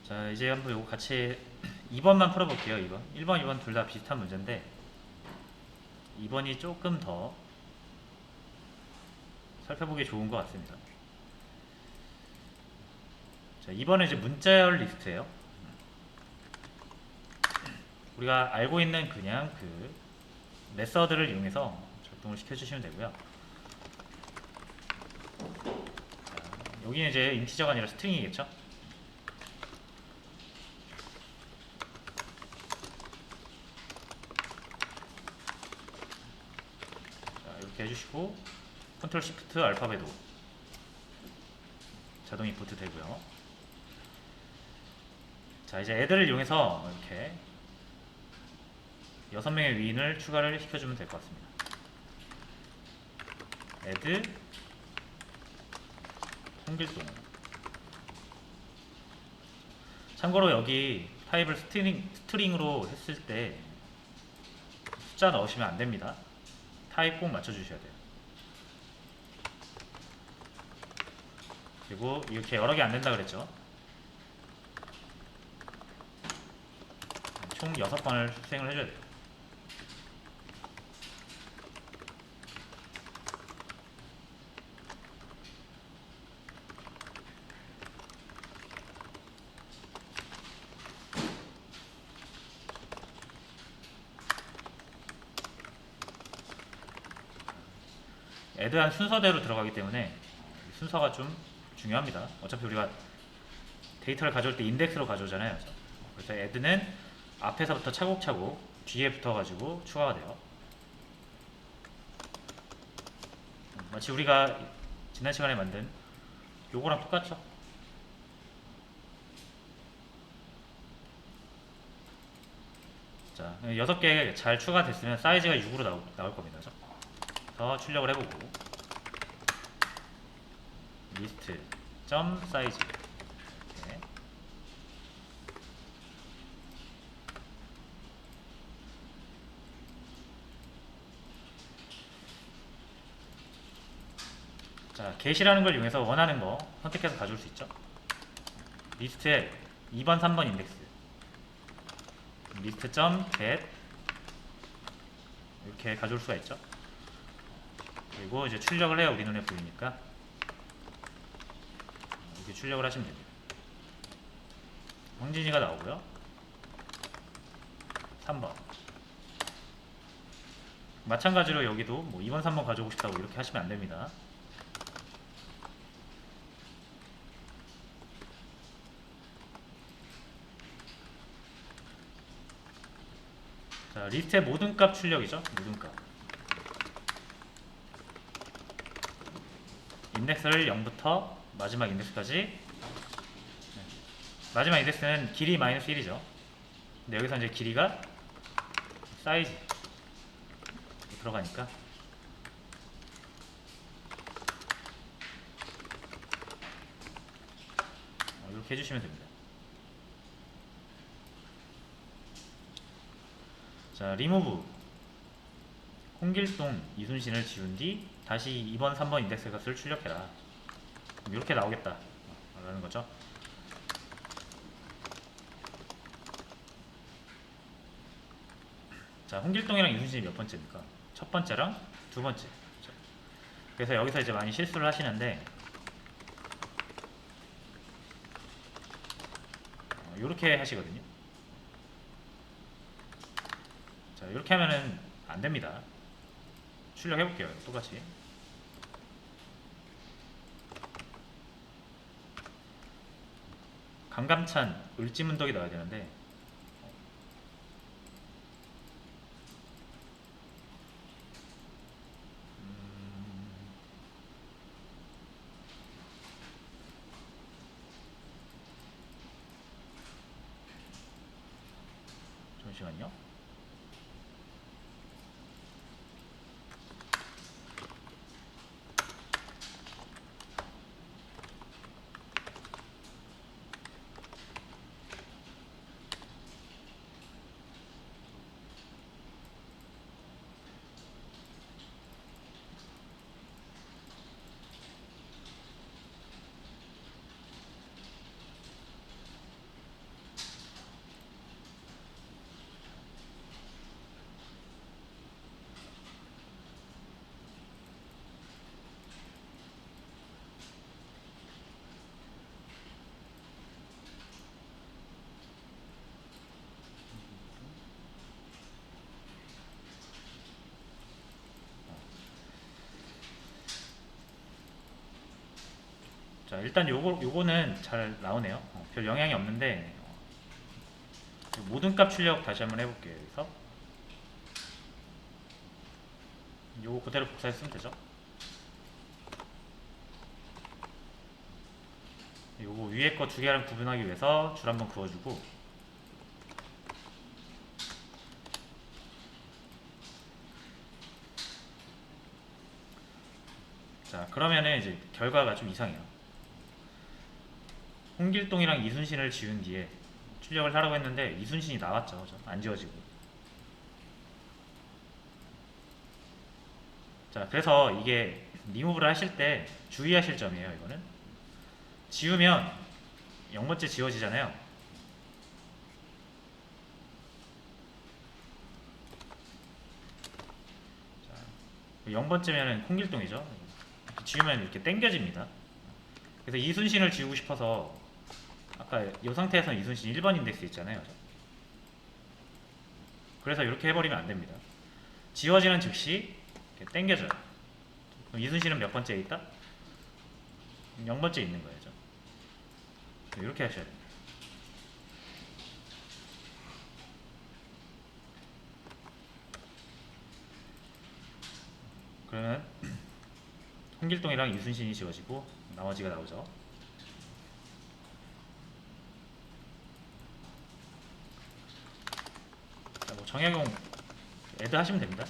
자, 이제 한번 요거 같이 2번만 풀어볼게요. 2번. 1번, 2번 둘 다 비슷한 문제인데 2번이 조금 더 살펴보기 좋은 것 같습니다. 자, 2번은 이제 문자열 리스트예요. 우리가 알고 있는 그냥 그 메서드를 이용해서 작동을 시켜주시면 되고요. 자, 여기는 이제 인티저가 아니라 스트링이겠죠. 자, 이렇게 해주시고 컨트롤 시프트 알파벳 O 자동 임포트 되고요. 자, 이제 애들을 이용해서 이렇게 6명의 위인을 추가를 시켜주면 될 것 같습니다. add 홍길동. 참고로 여기 타입을 스트링으로 했을 때 숫자 넣으시면 안됩니다. 타입 꼭 맞춰주셔야 돼요. 그리고 이렇게 여러 개 안된다 그랬죠. 총 6번을 수행을 해줘야 돼요. 애드한 순서대로 들어가기 때문에 순서가 좀 중요합니다. 어차피 우리가 데이터를 가져올 때 인덱스로 가져오잖아요. 그래서 애드는 앞에서부터 차곡차곡 뒤에 붙어가지고 추가가 돼요. 마치 우리가 지난 시간에 만든 요거랑 똑같죠? 자, 6개 잘 추가됐으면 사이즈가 6으로 나올 겁니다. 그래서 출력을 해보고 리스트 점 사이즈 이렇게. 자, get이라는 걸 이용해서 원하는 거 선택해서 가져올 수 있죠. 리스트에 2번, 3번 인덱스 리스트 점 get 이렇게 가져올 수가 있죠. 그리고 이제 출력을 해야 우리 눈에 보이니까 이렇게 출력을 하시면 됩니다. 황진이가 나오고요. 3번 마찬가지로 여기도 뭐 2번, 3번 가져오고 싶다고 이렇게 하시면 안됩니다. 자, 리스트의 모든 값 출력이죠. 모든 값 인덱스를 0부터 마지막 인덱스까지. 마지막 인덱스는 길이 마이너스 1이죠. 근데 여기서 이제 길이가 사이즈 들어가니까 이렇게 해주시면 됩니다. 자, 리무브 홍길동 이순신을 지운 뒤 다시 2번, 3번 인덱스 값을 출력해라. 이렇게 나오겠다 라는 거죠. 자, 홍길동이랑 이순신이 몇 번째입니까? 첫 번째랑 두 번째. 그래서 여기서 이제 많이 실수를 하시는데 이렇게 하시거든요. 자, 이렇게 하면은 안 됩니다. 출력해 볼게요. 똑같이. 강감찬 을지문덕이 나와야 되는데 잠시만요. 일단 요거는 잘 나오네요. 별 영향이 없는데 모든 값 출력 다시 한번 해볼게요. 여기서 요거 그대로 복사해서 쓰면 되죠. 요거 위에 거 두 개랑 구분하기 위해서 줄 한번 그어주고, 자 그러면은 이제 결과가 좀 이상해요. 홍길동이랑 이순신을 지운 뒤에 출력을 하라고 했는데 이순신이 나왔죠. 그죠? 안 지워지고. 자 그래서 이게 리무브를 하실 때 주의하실 점이에요. 이거는 지우면 0번째 지워지잖아요. 자, 0번째면은 홍길동이죠. 지우면 이렇게 땡겨집니다. 그래서 이순신을 지우고 싶어서 아까 이 상태에서는 이순신 1번 인덱스 있잖아요. 그래서 이렇게 해버리면 안됩니다. 지워지는 즉시 이렇게 땡겨져요. 그럼 이순신은 몇 번째에 있다? 0번째에 있는 거예요. 이렇게 하셔야 돼요. 그러면 홍길동이랑 이순신이 지워지고 나머지가 나오죠. 자, 뭐 정약용 애드 하시면 됩니다.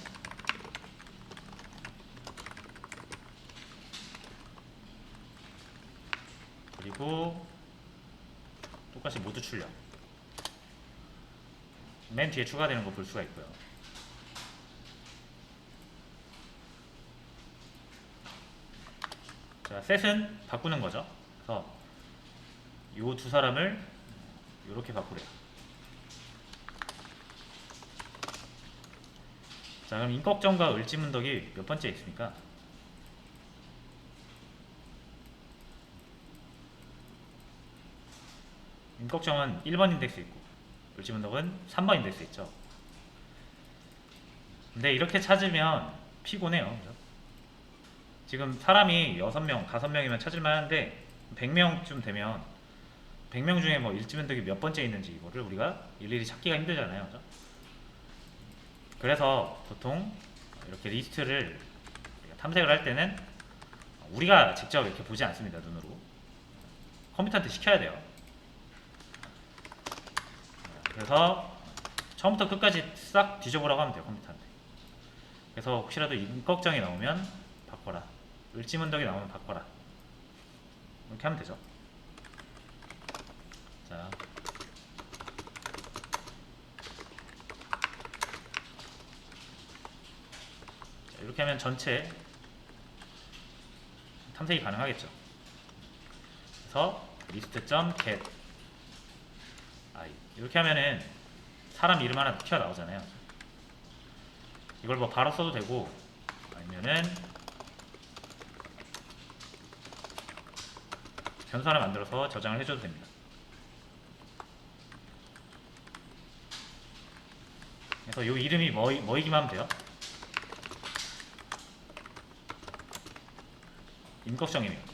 그리고 똑같이 모두 출력. 맨 뒤에 추가되는 거 볼 수가 있고요. 자, 셋은 바꾸는 거죠. 그래서 이 두 사람을 이렇게 바꾸래요. 자, 그럼 임꺽정과 을지문덕이 몇 번째 있습니까? 임꺽정은 1번 인덱스 있고 을지문덕은 3번 인덱스 있죠. 근데 이렇게 찾으면 피곤해요. 그죠? 지금 사람이 6명, 5명이면 찾을만 한데 100명쯤 되면 100명 중에 뭐 일지문덕이 몇 번째 있는지 이거를 우리가 일일이 찾기가 힘들잖아요. 그죠? 그래서 보통 이렇게 리스트를 탐색을 할 때는 우리가 직접 이렇게 보지 않습니다. 눈으로. 컴퓨터한테 시켜야 돼요. 그래서 처음부터 끝까지 싹 뒤져보라고 하면 돼요. 컴퓨터한테. 그래서 혹시라도 임꺽정이 나오면 바꿔라, 을지문덕이 나오면 바꿔라, 이렇게 하면 되죠. 자, 이렇게 하면 전체 탐색이 가능하겠죠. 그래서 list.get i 이렇게 하면은 사람 이름 하나 튀어나오잖아요. 이걸 뭐 바로 써도 되고 아니면은 변수 하나 만들어서 저장을 해줘도 됩니다. 그래서 이 이름이 뭐이기만 하면 돼요. 임꺽정이네요.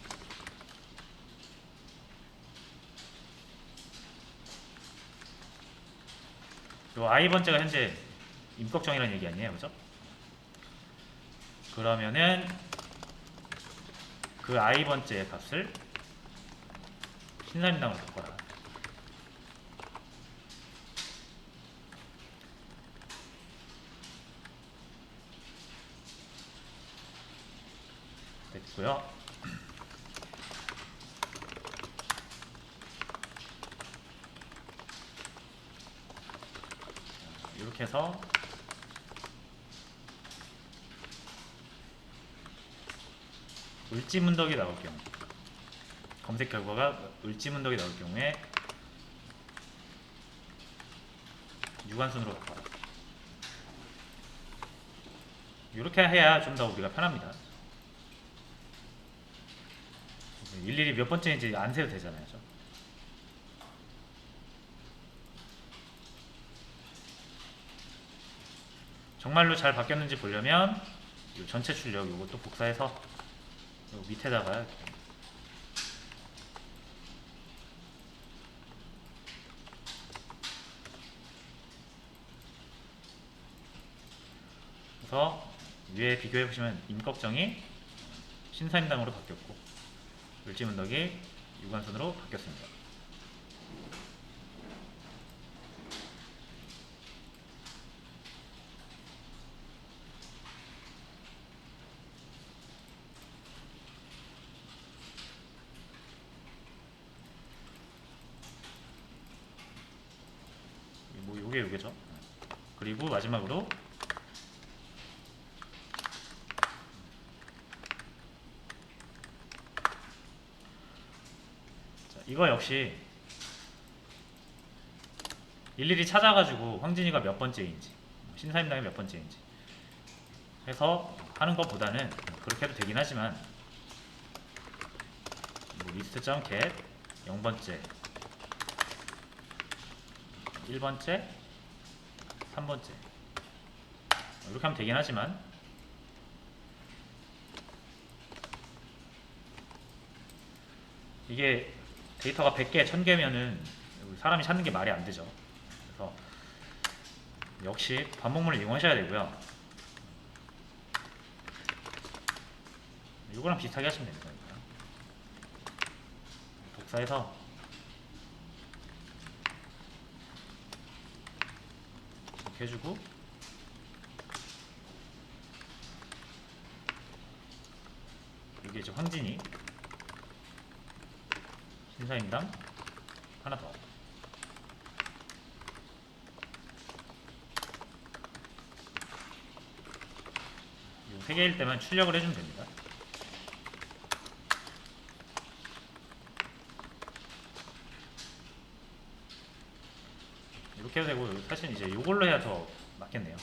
요 i번째가 현재 임꺽정이라는 얘기 아니에요, 그죠? 그러면은 그 i번째 값을 신사임당으로 바꿔라. 됐고요. 이렇게 해서 을지문덕이 나올 경우, 검색 결과가 을지문덕이 나올 경우에 유관순으로 바꿔라. 이렇게 해야 좀 더 우리가 편합니다. 일일이 몇 번째인지 안 세도 되잖아요. 정말로 잘 바뀌었는지 보려면 이 전체 출력 이것도 복사해서 요 밑에다가 그래서 위에 비교해 보시면 임꺽정이 신사임당으로 바뀌었고 을지문덕이 유관순으로 바뀌었습니다. 뭐 요게죠. 그리고 마지막으로 자, 이거 역시 일일이 찾아가지고 황진이가 몇 번째인지 신사임당이 몇 번째인지 해서 하는 것보다는 그렇게 해도 되긴 하지만 뭐 리스트.get 0번째 1번째 3번째 이렇게 하면 되긴 하지만 이게 데이터가 100개, 1000개면은 사람이 찾는 게 말이 안 되죠. 그래서 역시 반복문을 이용하셔야 되고요. 이거랑 비슷하게 하시면 됩니다. 독사해서 이렇게 해주고 여기 이제 황진이 신사임당 하나 더. 이 3개일 때만 출력을 해주면 됩니다. 이렇게 해도 되고 사실 이제 이걸로 해야 더 맞겠네요.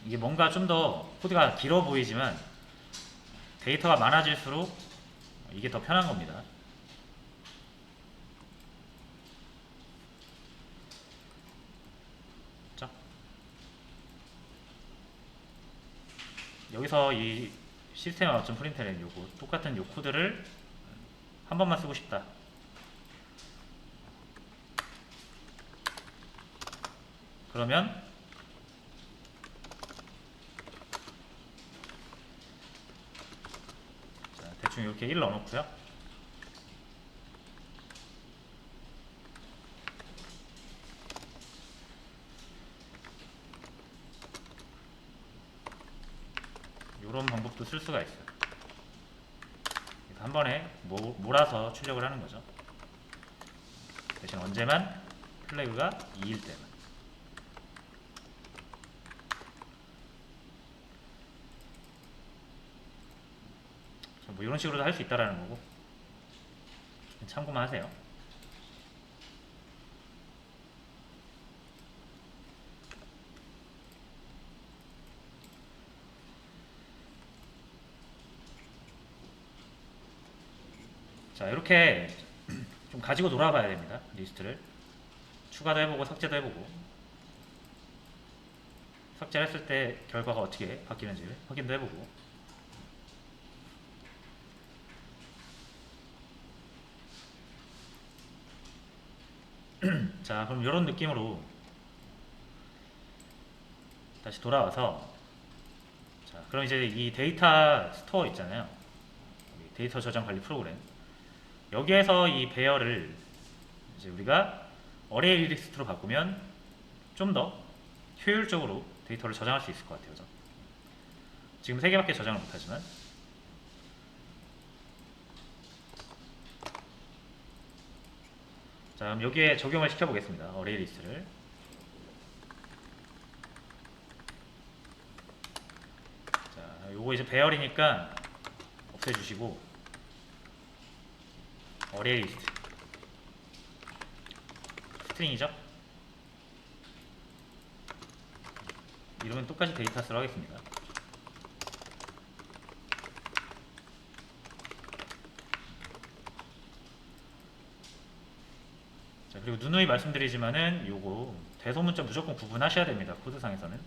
이게 뭔가 좀 더 코드가 길어 보이지만 데이터가 많아질수록 이게 더 편한 겁니다. 자, 여기서 이 시스템 아웃점 프린트는 요거 똑같은 요 코드를 한 번만 쓰고 싶다. 그러면 자, 대충 이렇게 1 넣어놓고요. 이런 방법도 쓸 수가 있어요. 한 번에 몰아서 출력을 하는 거죠. 대신 언제만 플래그가 2일 때만. 뭐 이런 식으로도 할 수 있다라는 거고 참고만 하세요. 자, 이렇게 좀 가지고 놀아봐야 됩니다. 리스트를 추가도 해보고 삭제도 해보고 삭제를 했을 때 결과가 어떻게 바뀌는지 확인도 해보고 자, 그럼 이런 느낌으로 다시 돌아와서 자, 그럼 이제 이 데이터 스토어 있잖아요. 데이터 저장 관리 프로그램 여기에서 이 배열을 이제 우리가 어레이 리스트로 바꾸면 좀 더 효율적으로 데이터를 저장할 수 있을 것 같아요. 그죠? 지금 3개밖에 저장을 못하지만 자, 그럼 여기에 적용을 시켜보겠습니다. 어레이 리스트를 자, 요거 이제 배열이니까 없애주시고 어레이 리스트 스트링이죠? 이름은 똑같이 데이터스로 하겠습니다. 자, 그리고 누누이 말씀드리지만은 요거 대소문자 무조건 구분하셔야 됩니다. 코드상에서는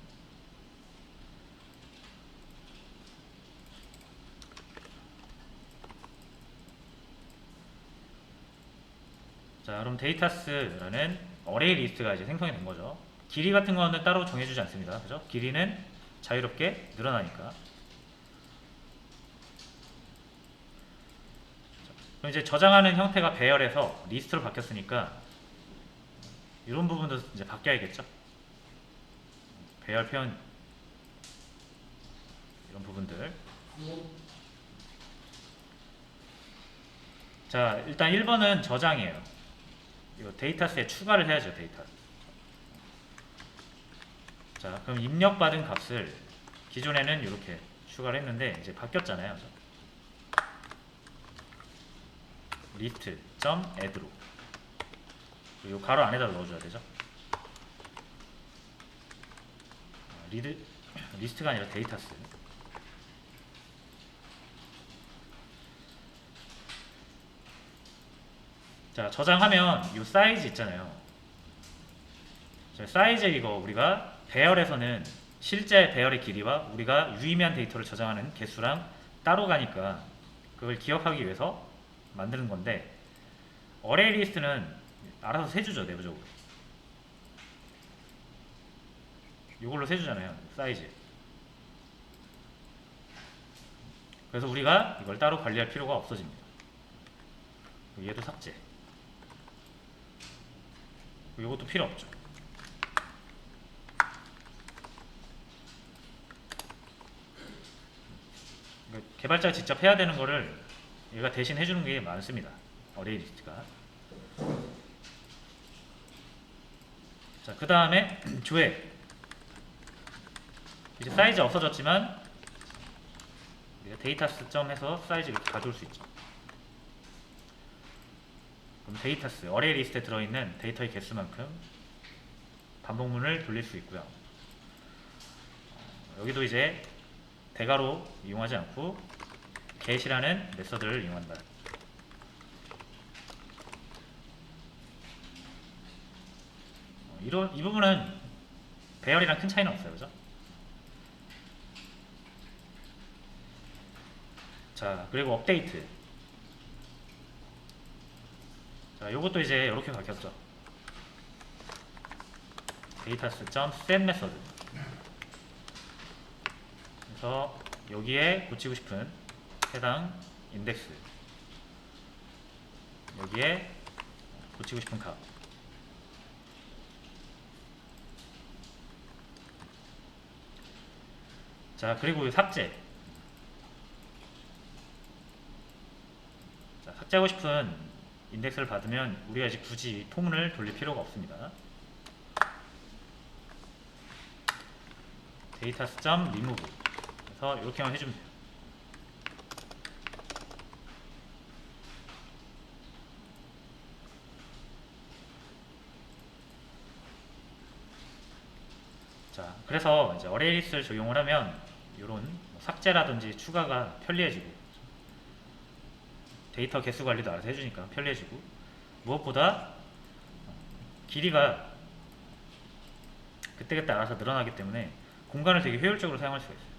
자, 그럼 데이터스라는 어레이 리스트가 이제 생성이 된 거죠. 길이 같은 거는 따로 정해주지 않습니다. 그죠? 길이는 자유롭게 늘어나니까. 그럼 이제 저장하는 형태가 배열에서 리스트로 바뀌었으니까 이런 부분도 이제 바뀌어야겠죠. 배열 표현 이런 부분들. 자, 일단 1번은 저장이에요. 이거 데이터스에 추가를 해야죠. 데이터. 자, 그럼 입력받은 값을 기존에는 이렇게 추가를 했는데 이제 바뀌었잖아요. list.add로 이 가로 안에다 넣어줘야 되죠. 리스트가 아니라 데이터스. 자, 저장하면 이 사이즈 있잖아요. 사이즈 이거 우리가 배열에서는 실제 배열의 길이와 우리가 유의미한 데이터를 저장하는 개수랑 따로 가니까 그걸 기억하기 위해서 만드는 건데, 어레이 리스트는 알아서 세주죠. 내부적으로 이걸로 세주잖아요. 사이즈. 그래서 우리가 이걸 따로 관리할 필요가 없어집니다. 얘도 삭제. 이것도 필요 없죠. 개발자가 직접 해야 되는 거를 얘가 대신 해주는 게 많습니다. 어레이 리스트가. 자, 그 다음에 조회. 이제 사이즈 없어졌지만 데이터스 점 해서 사이즈 이렇게 가져올 수 있죠. 그럼 데이터스, 어레이 리스트에 들어있는 데이터의 개수만큼 반복문을 돌릴 수 있고요. 여기도 이제 대괄호 이용하지 않고 get이라는 메서드를 이용한다. 이 부분은 배열이랑 큰 차이는 없어요. 그죠? 자, 그리고 업데이트. 자, 요것도 이제 이렇게 바뀌었죠. 데이터스.set 메서드. 그래서 여기에 고치고 싶은 해당 인덱스, 여기에 고치고 싶은 값. 자, 그리고 삭제. 자, 삭제하고 싶은 인덱스를 받으면 우리가 이제 굳이 포문을 돌릴 필요가 없습니다. 데이터스.remove. 그래서 이렇게만 해주면 돼요. 자, 그래서 이제 어레이 리스트를 적용을 하면 이런 삭제라든지 추가가 편리해지고, 데이터 개수 관리도 알아서 해주니까 편리해지고, 무엇보다 길이가 그때그때 알아서 늘어나기 때문에 공간을 되게 효율적으로 사용할 수가 있어요.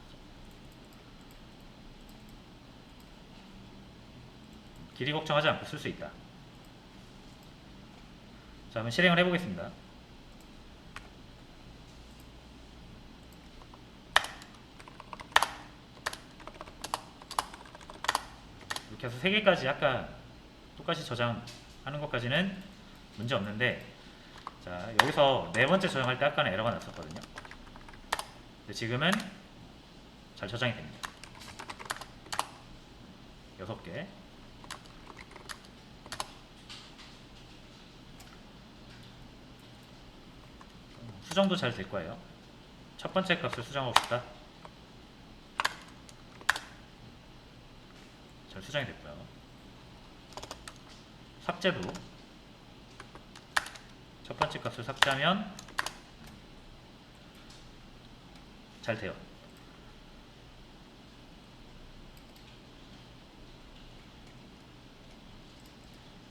길이 걱정하지 않고 쓸 수 있다. 자, 한번 실행을 해보겠습니다. 이렇게 해서 3개까지 아까 똑같이 저장하는 것까지는 문제 없는데, 자, 여기서 4번째 저장할 때 아까는 에러가 났었거든요. 근데 지금은 잘 저장이 됩니다. 6개. 수정도 잘 될 거예요. 첫 번째 값을 수정하고 싶다. 잘 수정이 됐고요. 삭제도 첫 번째 값을 삭제하면 잘 돼요.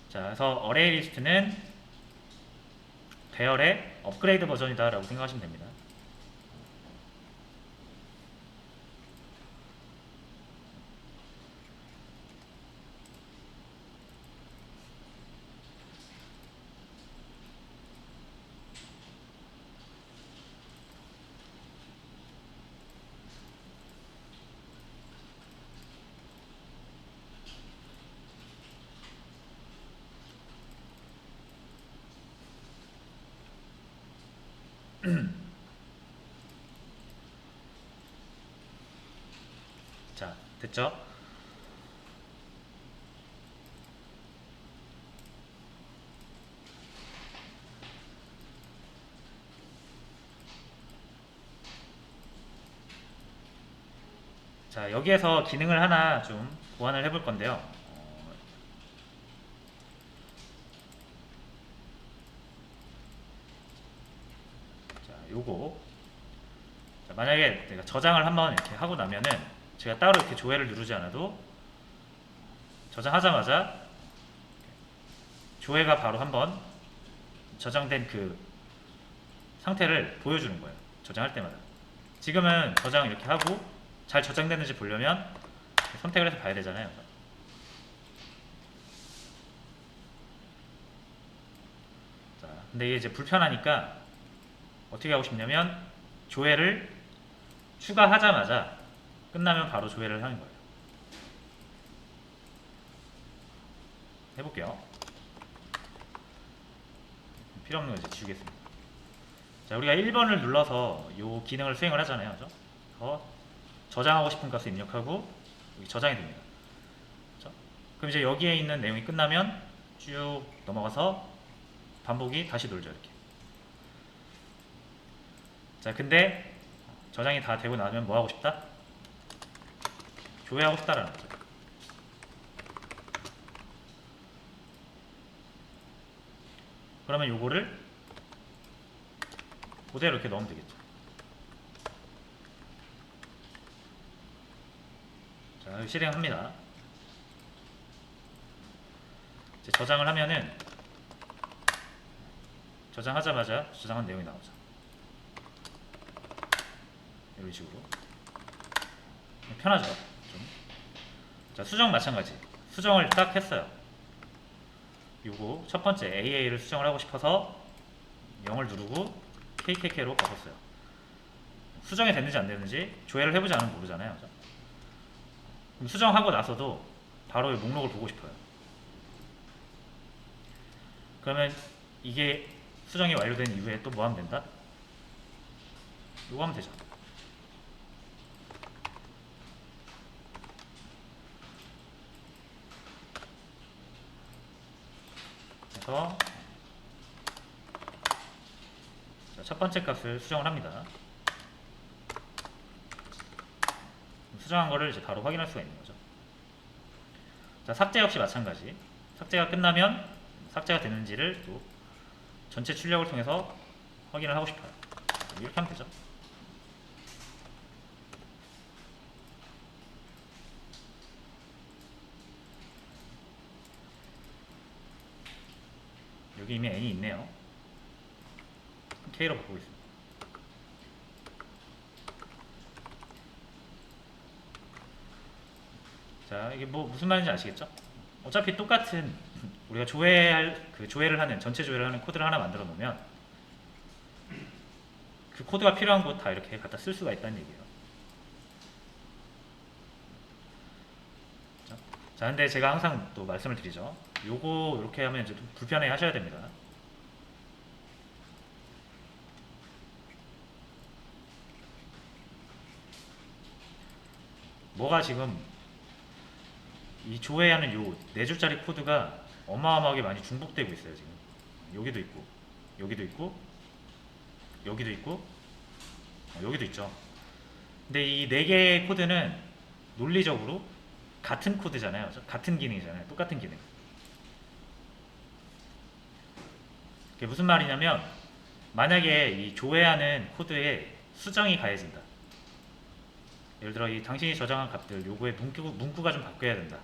자, 그래서 어레이 리스트는 배열의 업그레이드 버전이다 라고 생각하시면 됩니다. 자, 됐죠? 자, 여기에서 기능을 하나 좀 보완을 해볼 건데요. 자, 요거. 자, 만약에 내가 저장을 한번 이렇게 하고 나면은 제가 따로 이렇게 조회를 누르지 않아도 저장하자마자 조회가 바로 한번 저장된 그 상태를 보여주는 거예요. 저장할 때마다. 지금은 저장 이렇게 하고 잘 저장됐는지 보려면 선택을 해서 봐야 되잖아요. 자, 근데 이게 이제 불편하니까 어떻게 하고 싶냐면 조회를 추가하자마자 끝나면 바로 조회를 하는 거예요. 해볼게요. 필요 없는 거 이제 지우겠습니다. 자, 우리가 1번을 눌러서 이 기능을 수행을 하잖아요. 그죠? 저장하고 싶은 값을 입력하고 여기 저장이 됩니다. 그죠? 그럼 이제 여기에 있는 내용이 끝나면 쭉 넘어가서 반복이 다시 돌죠. 이렇게. 자, 근데 저장이 다 되고 나면 뭐 하고 싶다? 조회하고 싶다라는 거죠. 그러면 요거를 그대로 이렇게 넣으면 되겠죠. 자, 실행합니다. 이제 저장을 하면은 저장하자마자 저장한 내용이 나오죠. 이런 식으로 편하죠. 좀. 자, 수정 마찬가지. 수정을 딱 했어요. 요거 첫 번째 AA를 수정을 하고 싶어서 0을 누르고 KKK로 바꿨어요. 수정이 됐는지 안 됐는지 조회를 해보지 않으면 모르잖아요. 그죠? 그럼 수정하고 나서도 바로 이 목록을 보고 싶어요. 그러면 이게 수정이 완료된 이후에 또 뭐 하면 된다? 요거 하면 되죠. 그래서 첫 번째 값을 수정을 합니다. 수정한 거를 이제 바로 확인할 수가 있는 거죠. 자, 삭제 역시 마찬가지. 삭제가 끝나면 삭제가 되는지를 또 전체 출력을 통해서 확인을 하고 싶어요. 이렇게 하면 되죠. 여기 이미 n이 있네요. k로 바꾸고 있습니다. 자, 이게 뭐 무슨 말인지 아시겠죠? 어차피 똑같은 우리가 조회를 하는 전체 조회를 하는 코드를 하나 만들어 놓으면 그 코드가 필요한 곳 다 이렇게 갖다 쓸 수가 있다는 얘기예요. 자, 근데 제가 항상 또 말씀을 드리죠. 요거 이렇게 하면 이제 좀 불편해 하셔야 됩니다. 뭐가 지금 이 조회하는 요 4줄짜리 코드가 어마어마하게 많이 중복되고 있어요. 지금 여기도 있고 여기도 있고 여기도 있고 여기도 있죠. 근데 이 4개의 코드는 논리적으로 같은 코드잖아요. 같은 기능이잖아요. 똑같은 기능. 그게 무슨 말이냐면 만약에 이 조회하는 코드에 수정이 가해진다. 예를 들어 이 당신이 저장한 값들 요거의 문구가 좀 바뀌어야 된다.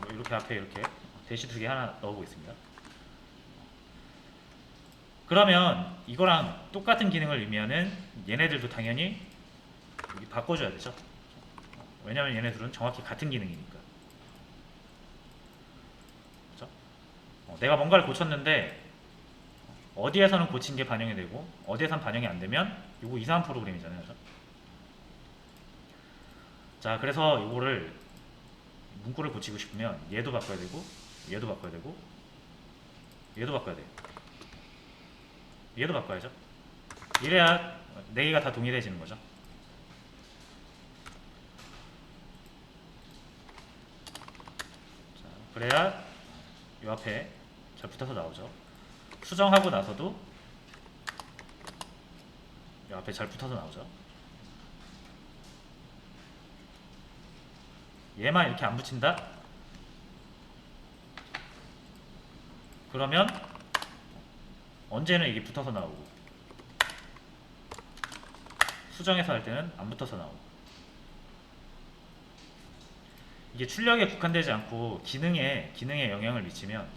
뭐 이렇게 앞에 이렇게 대시 2개 하나 넣어보겠습니다. 그러면 이거랑 똑같은 기능을 의미하는 얘네들도 당연히 여기 바꿔줘야 되죠. 왜냐면 얘네들은 정확히 같은 기능이니까. 그렇죠? 내가 뭔가를 고쳤는데 어디에서는 고친 게 반영이 되고 어디에선 반영이 안 되면 이거 이상한 프로그램이잖아요. 그렇죠? 자, 그래서 이거를 문구를 고치고 싶으면 얘도 바꿔야 되고 얘도 바꿔야 되고 얘도 바꿔야 돼요. 얘도 바꿔야죠. 이래야 4개가 다 동일해지는 거죠. 자, 그래야 이 앞에 잘 붙어서 나오죠. 수정하고 나서도 이 앞에 잘 붙어서 나오죠. 얘만 이렇게 안 붙인다? 그러면 언제는 이게 붙어서 나오고 수정해서 할 때는 안 붙어서 나오고 이게 출력에 국한되지 않고 기능에 영향을 미치면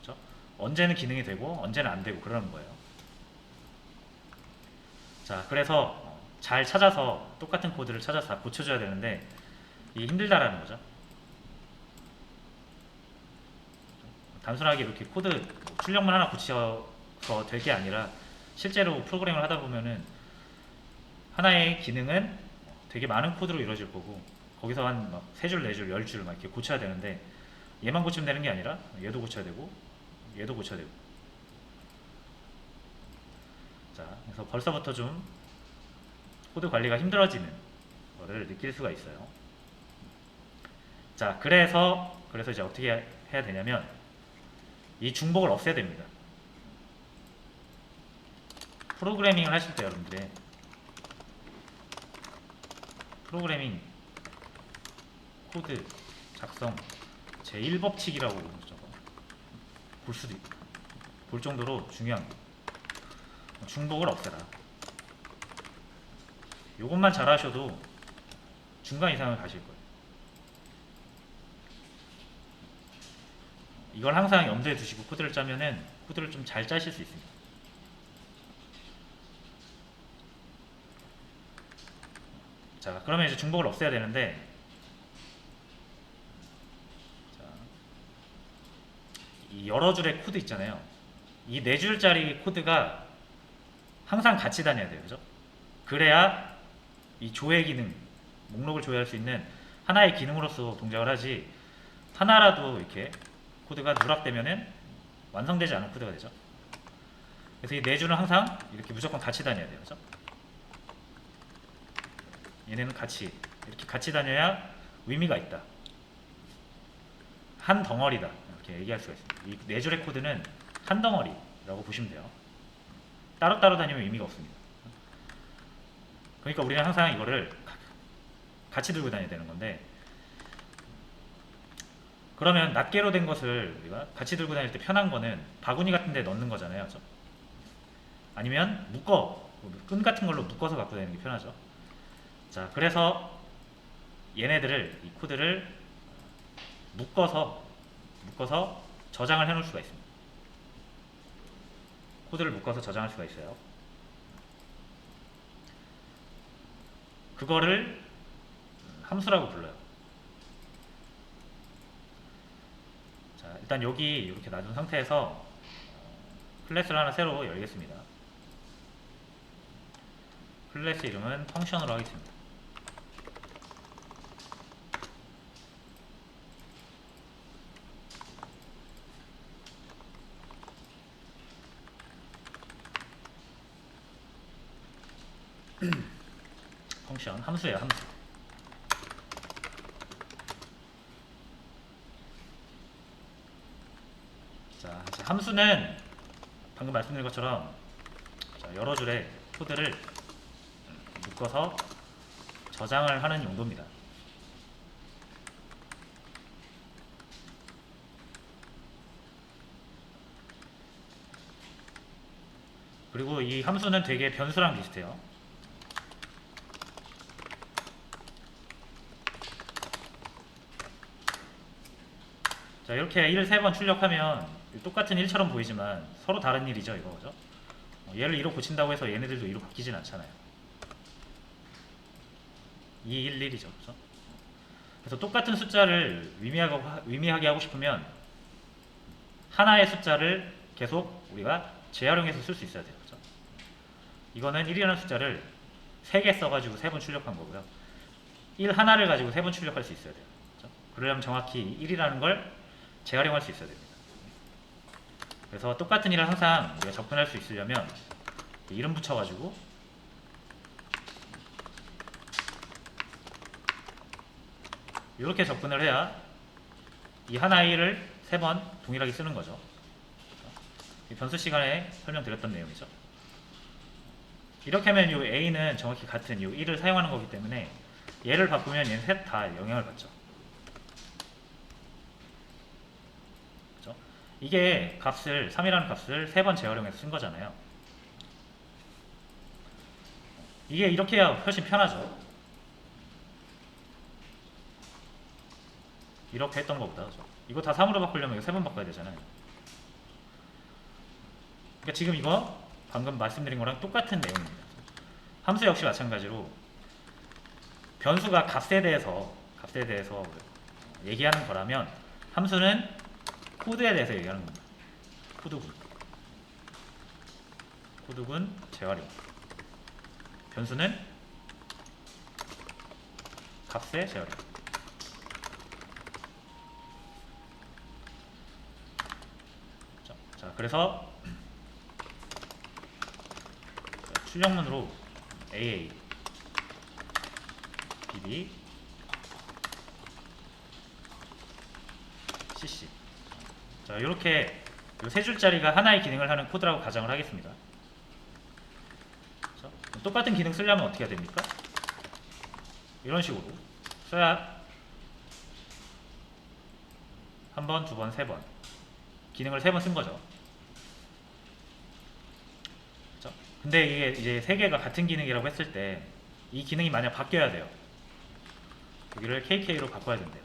그렇죠? 언제는 기능이 되고 언제는 안 되고 그러는 거예요. 자, 그래서 잘 찾아서 똑같은 코드를 찾아서 다 고쳐줘야 되는데 이게 힘들다라는 거죠. 단순하게 이렇게 코드 출력만 하나 고쳐서 될 게 아니라 실제로 프로그램을 하다 보면은 하나의 기능은 되게 많은 코드로 이루어질 거고 거기서 한 막 3줄, 4줄, 10줄 막 이렇게 고쳐야 되는데 얘만 고치면 되는 게 아니라 얘도 고쳐야 되고 얘도 고쳐야 되고 자, 그래서 벌써부터 좀 코드 관리가 힘들어지는 거를 느낄 수가 있어요. 자, 그래서 이제 어떻게 해야 되냐면 이 중복을 없애야 됩니다. 프로그래밍을 하실 때 여러분들의 프로그래밍 코드 작성 제1법칙이라고 볼 정도로 중요한 거. 중복을 없애라. 요것만 잘 하셔도 중간 이상을 가실 거예요. 이걸 항상 염두에 두시고 코드를 짜면은 코드를 좀 잘 짜실 수 있습니다. 자, 그러면 이제 중복을 없애야 되는데 자, 이 여러 줄의 코드 있잖아요. 이 4줄짜리 코드가 항상 같이 다녀야 돼요. 그죠? 그래야 이 조회 기능, 목록을 조회할 수 있는 하나의 기능으로서 동작을 하지 하나라도 이렇게 코드가 누락되면은 완성되지 않은 코드가 되죠. 그래서 이 4줄은 항상 이렇게 무조건 같이 다녀야 돼요. 그죠? 얘네는 이렇게 같이 다녀야 의미가 있다. 한 덩어리다. 이렇게 얘기할 수가 있습니다. 이 4줄의 코드는 한 덩어리라고 보시면 돼요. 따로따로 다니면 의미가 없습니다. 그러니까 우리는 항상 이거를 같이 들고 다녀야 되는 건데 그러면 낱개로 된 것을 우리가 같이 들고 다닐 때 편한 거는 바구니 같은 데 넣는 거잖아요. 그렇죠? 아니면 끈 같은 걸로 묶어서 갖고 다니는 게 편하죠. 자, 그래서 얘네들을 이 코드를 묶어서 저장을 해 놓을 수가 있습니다. 코드를 묶어서 저장할 수가 있어요. 그거를 함수라고 불러요. 자, 일단 여기 이렇게 놔둔 상태에서 클래스를 하나 새로 열겠습니다. 클래스 이름은 펑션으로 하겠습니다. 펑션, 함수예요, 함수. 자, 이제 함수는 방금 말씀드린 것처럼 여러 줄의 코드를 묶어서 저장을 하는 용도입니다. 그리고 이 함수는 되게 변수랑 비슷해요. 자, 이렇게 1을 3번 출력하면 똑같은 1처럼 보이지만 서로 다른 일이죠, 이거. 그죠? 얘를 2로 고친다고 해서 얘네들도 2로 바뀌진 않잖아요. 2, 1, 1이죠. 그죠? 그래서 똑같은 숫자를 의미하게 하고 싶으면 하나의 숫자를 계속 우리가 재활용해서 쓸 수 있어야 돼요. 그죠? 이거는 1이라는 숫자를 3개 써가지고 3번 출력한 거고요. 1 하나를 가지고 3번 출력할 수 있어야 돼요. 그죠? 그러려면 정확히 1이라는 걸 재활용할 수 있어야 됩니다. 그래서 똑같은 일을 항상 우리가 접근할 수 있으려면 이름 붙여가지고 이렇게 접근을 해야 이 하나의 일을 3번 동일하게 쓰는 거죠. 변수 시간에 설명드렸던 내용이죠. 이렇게 하면 이 A는 정확히 같은 이 1을 사용하는 거기 때문에 얘를 바꾸면 얘는 셋 다 영향을 받죠. 그렇죠? 이게 값을 3이라는 값을 3번 재활용해서 쓴 거잖아요. 이게 이렇게 해야 훨씬 편하죠. 이렇게 했던 것보다. 그렇죠? 이거 다 3으로 바꾸려면 이거 3번 바꿔야 되잖아요. 그러니까 지금 이거 방금 말씀드린 거랑 똑같은 내용입니다. 함수 역시 마찬가지로 변수가 값에 대해서 얘기하는 거라면 함수는 코드에 대해서 얘기하는 겁니다. 코드군 재활용. 변수는 값의 재활용. 자, 그래서 출력문으로 AA, BB, CC. 자, 이렇게 이 세 줄짜리가 하나의 기능을 하는 코드라고 가정을 하겠습니다. 그렇죠? 똑같은 기능 쓰려면 어떻게 해야 됩니까? 이런 식으로 써야 한 번, 두 번, 세 번 기능을 3번 쓴 거죠. 그렇죠? 근데 이게 이제 3개가 같은 기능이라고 했을 때 이 기능이 만약 바뀌어야 돼요. 여기를 KK로 바꿔야 된대요.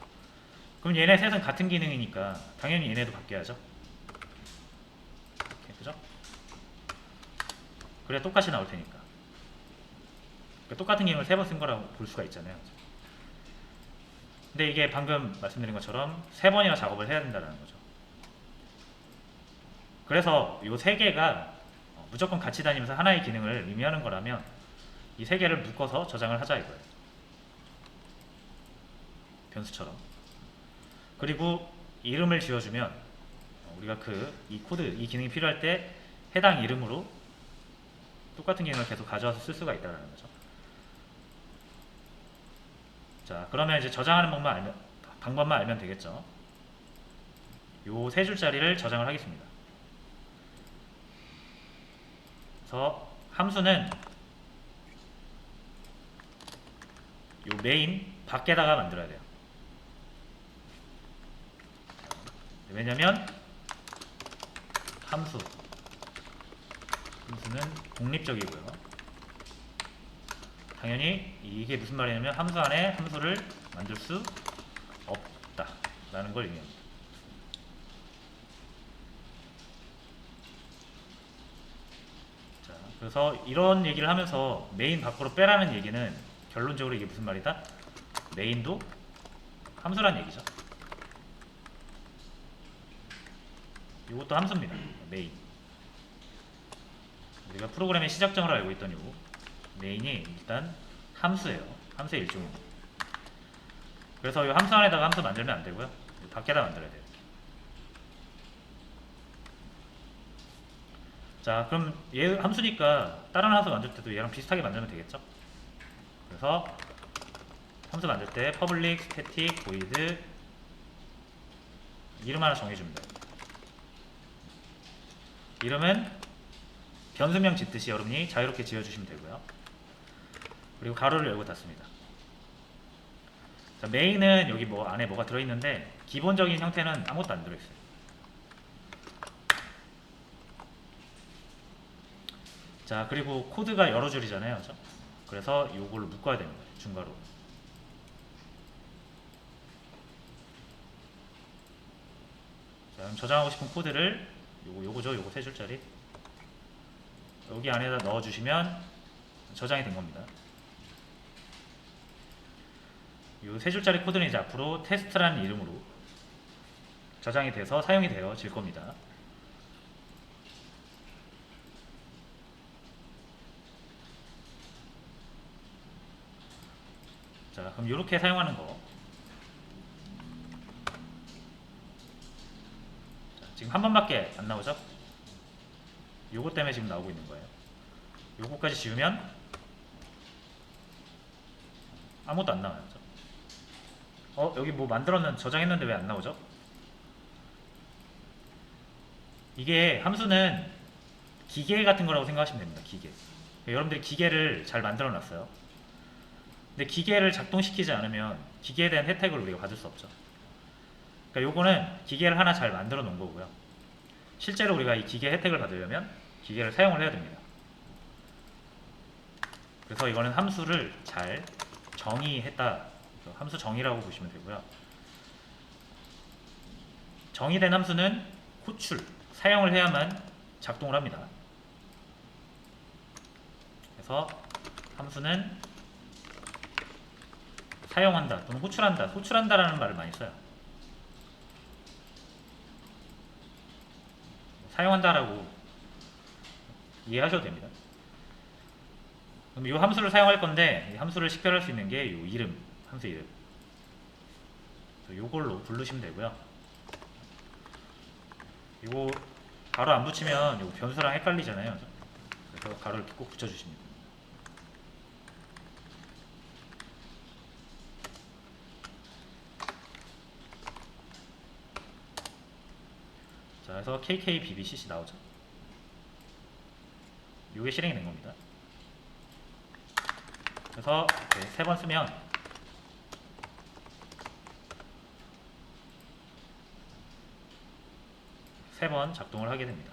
그럼 얘네 셋은 같은 기능이니까 당연히 얘네도 바뀌어야죠. 그죠? 그래야 똑같이 나올 테니까. 그러니까 똑같은 기능을 3번 쓴 거라고 볼 수가 있잖아요. 근데 이게 방금 말씀드린 것처럼 3번이나 작업을 해야 된다는 거죠. 그래서 이 3개가 무조건 같이 다니면서 하나의 기능을 의미하는 거라면 이 3개를 묶어서 저장을 하자 이거예요. 변수처럼. 그리고 이름을 지어주면 우리가 이 코드, 이 기능이 필요할 때 해당 이름으로 똑같은 기능을 계속 가져와서 쓸 수가 있다는 거죠. 자, 그러면 이제 저장하는 방법만 알면 되겠죠. 요 3줄짜리를 저장을 하겠습니다. 그래서 함수는 요 메인 밖에다가 만들어야 돼요. 왜냐면 함수는 독립적이고요. 당연히 이게 무슨 말이냐면 함수 안에 함수를 만들 수 없다 라는 걸 의미합니다. 자, 그래서 이런 얘기를 하면서 메인 밖으로 빼라는 얘기는 결론적으로 이게 무슨 말이다? 메인도 함수란 얘기죠. 이것도 함수입니다. 메인. 우리가 프로그램의 시작점을 알고 있던 요 메인이 일단 함수예요. 함수의 일종입니다. 그래서 이 함수 안에다가 함수 만들면 안 되고요. 밖에다 만들어야 돼요. 자, 그럼 얘 함수니까 다른 함수 만들 때도 얘랑 비슷하게 만들면 되겠죠? 그래서 함수 만들 때 public static void 이름 하나 정해주면 돼요. 이름은 변수명 짓듯이 여러분이 자유롭게 지어주시면 되고요. 그리고 가로를 열고 닫습니다. 자, 메인은 여기 안에 뭐가 들어있는데 기본적인 형태는 아무것도 안 들어있어요. 자, 그리고 코드가 여러 줄이잖아요. 그렇죠? 그래서 이걸로 묶어야 됩니다. 중괄호. 자, 그럼 저장하고 싶은 코드를 요거죠. 요거 3줄짜리 여기 안에다 넣어주시면 저장이 된 겁니다. 이 3줄짜리 코드는 이제 앞으로 테스트라는 이름으로 저장이 돼서 사용이 되어질 겁니다. 자, 그럼 이렇게 사용하는 거. 지금 한 번밖에 안 나오죠? 요거 때문에 지금 나오고 있는 거예요. 요거까지 지우면 아무것도 안 나와요. 여기 뭐 만들었는 저장했는데 왜 안 나오죠? 이게 함수는 기계 같은 거라고 생각하시면 됩니다. 기계. 여러분들이 기계를 잘 만들어 놨어요. 근데 기계를 작동시키지 않으면 기계에 대한 혜택을 우리가 받을 수 없죠. 그러니까 요거는 기계를 하나 잘 만들어 놓은 거고요. 실제로 우리가 이 기계 혜택을 받으려면 기계를 사용을 해야 됩니다. 그래서 이거는 함수를 잘 정의했다. 함수 정의라고 보시면 되고요. 정의된 함수는 호출, 사용을 해야만 작동을 합니다. 그래서 함수는 사용한다 또는 호출한다. 호출한다라는 말을 많이 써요. 사용한다라고 이해하셔도 됩니다. 그럼 이 함수를 사용할 건데 이 함수를 식별할 수 있는 게 이 이름, 함수 이름. 요걸로 부르시면 되고요. 이거 가로 안 붙이면 요 변수랑 헷갈리잖아요. 그래서 가로를 꼭 붙여주십니다. 자, 그래서 KKBBCC 나오죠. 요게 실행이 된 겁니다. 그래서 세 번 쓰면 세 번 작동을 하게 됩니다.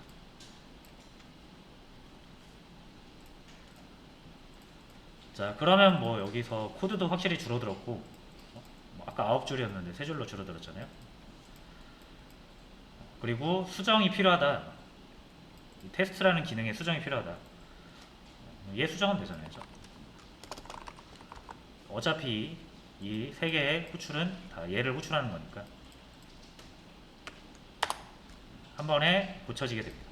자, 그러면 뭐 여기서 코드도 확실히 줄어들었고 뭐 아까 9줄이었는데 3줄로 줄어들었잖아요. 그리고 수정이 필요하다. 이 테스트라는 기능에 수정이 필요하다. 얘 수정은 되잖아요. 어차피 이 세 개의 호출은 다 얘를 호출하는 거니까 한 번에 고쳐지게 됩니다.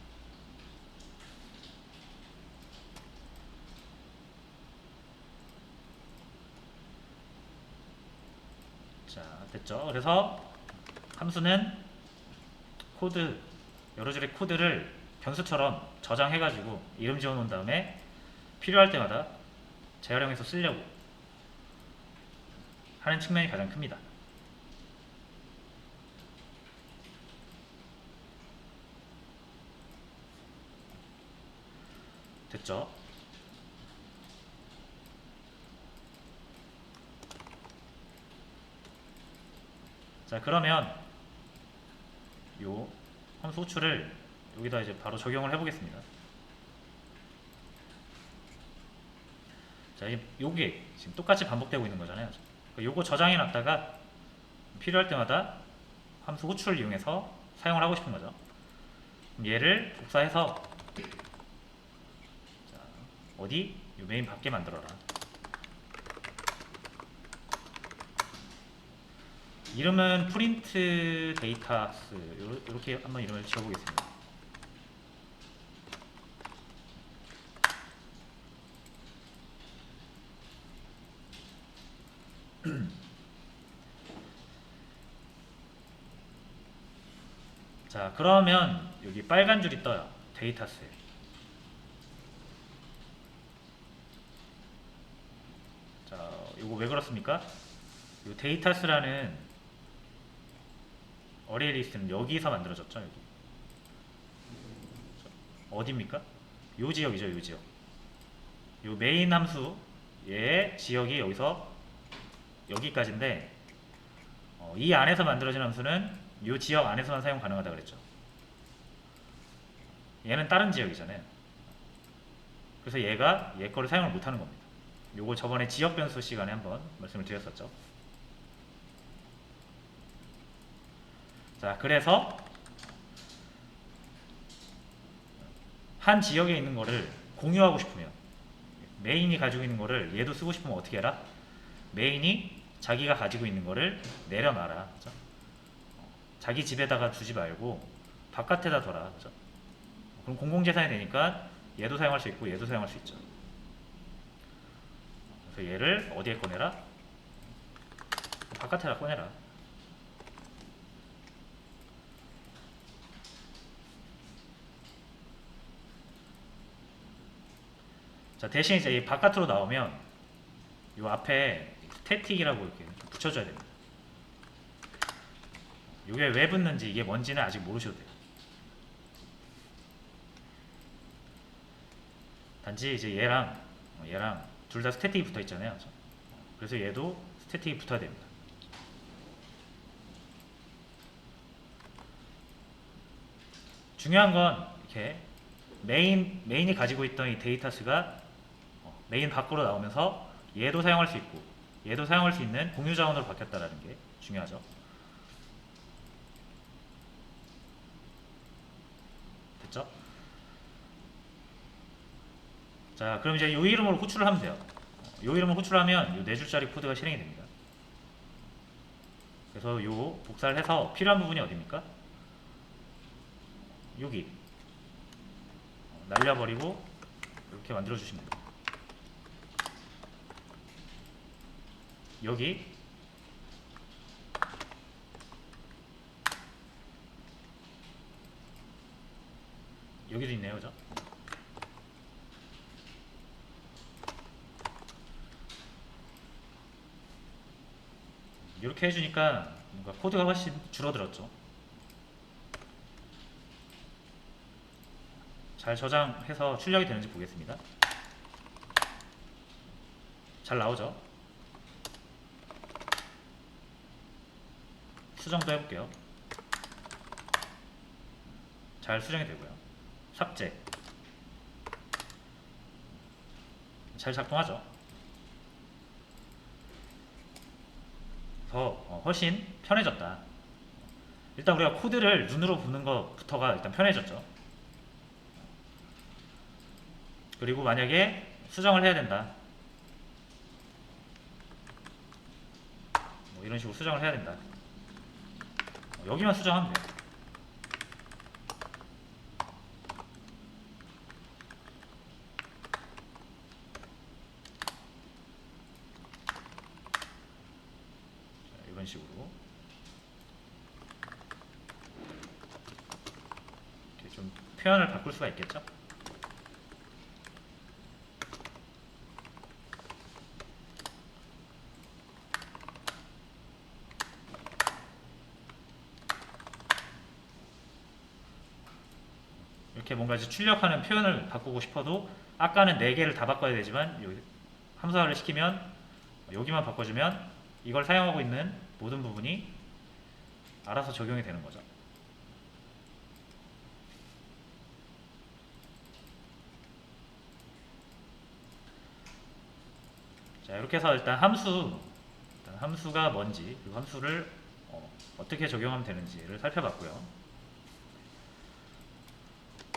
자, 됐죠? 그래서 함수는 코드, 여러 줄의 코드를 변수처럼 저장해가지고 이름 지어놓은 다음에 필요할 때마다 재활용해서 쓰려고 하는 측면이 가장 큽니다. 됐죠? 자, 그러면 요 함수 호출을 여기다 이제 바로 적용을 해보겠습니다. 자, 요게 지금 똑같이 반복되고 있는 거잖아요. 요거 저장해 놨다가 필요할 때마다 함수 호출을 이용해서 사용을 하고 싶은 거죠. 얘를 복사해서 자, 어디? 요 메인 밖에 만들어라. 이름은 프린트 데이터스 이렇게 한번 이름을 지어보겠습니다. 자, 그러면 여기 빨간 줄이 떠요. 데이터스에. 자, 이거 왜 그렇습니까? 이 데이터스라는 어레이 리스트는 여기서 만들어졌죠. 여기. 어디입니까? 요 지역이죠. 요 지역. 요 메인 함수의 지역이 여기서 여기까지인데 이 안에서 만들어진 함수는 이 지역 안에서만 사용 가능하다 그랬죠. 얘는 다른 지역이잖아요. 그래서 얘가 얘 거를 사용을 못하는 겁니다. 요거 저번에 지역 변수 시간에 한번 말씀을 드렸었죠. 자, 그래서 한 지역에 있는 거를 공유하고 싶으면 메인이 가지고 있는 거를 얘도 쓰고 싶으면 어떻게 해라? 메인이 자기가 가지고 있는 거를 내려놔라. 그죠? 자기 집에다가 두지 말고 바깥에다 둬라. 그죠? 그럼 공공재산이 되니까 얘도 사용할 수 있고 얘도 사용할 수 있죠. 그래서 얘를 어디에 꺼내라? 바깥에다 꺼내라. 자, 대신 이제 이 바깥으로 나오면 이 앞에 스태틱이라고 이렇게 좀 붙여줘야 됩니다. 이게 왜 붙는지 이게 뭔지는 아직 모르셔도 돼요. 단지 이제 얘랑 둘 다 스태틱이 붙어 있잖아요. 그래서 얘도 스태틱이 붙어야 됩니다. 중요한 건 이렇게 메인이 가지고 있던 이 데이터스가 메인 밖으로 나오면서 얘도 사용할 수 있고 얘도 사용할 수 있는 공유 자원으로 바뀌었다라는 게 중요하죠. 됐죠? 자, 그럼 이제 이 이름으로 호출을 하면 돼요. 이 이름을 호출하면 이 4줄짜리 코드가 실행이 됩니다. 그래서 요 복사를 해서 필요한 부분이 어디입니까? 여기 날려버리고 이렇게 만들어 주시면 됩니다. 여기 여기도 있네요, 그죠? 이렇게 해주니까 뭔가 코드가 훨씬 줄어들었죠. 잘 저장해서 출력이 되는지 보겠습니다. 잘 나오죠? 수정도 해볼게요. 잘 수정이 되고요. 삭제. 잘 작동하죠? 더 훨씬 편해졌다. 일단 우리가 코드를 눈으로 보는 것부터가 일단 편해졌죠. 그리고 만약에 수정을 해야 된다, 뭐 이런 식으로 수정을 해야 된다, 여기만 수정하면 돼요. 자, 이런 식으로 이렇게 좀 표현을 바꿀 수가 있겠죠. 이렇게 뭔가 이제 출력하는 표현을 바꾸고 싶어도 아까는 4개를 다 바꿔야 되지만 여기 함수화를 시키면 여기만 바꿔주면 이걸 사용하고 있는 모든 부분이 알아서 적용이 되는 거죠. 자, 이렇게 해서 일단 함수가 뭔지, 그리고 함수를 어떻게 적용하면 되는지를 살펴봤고요.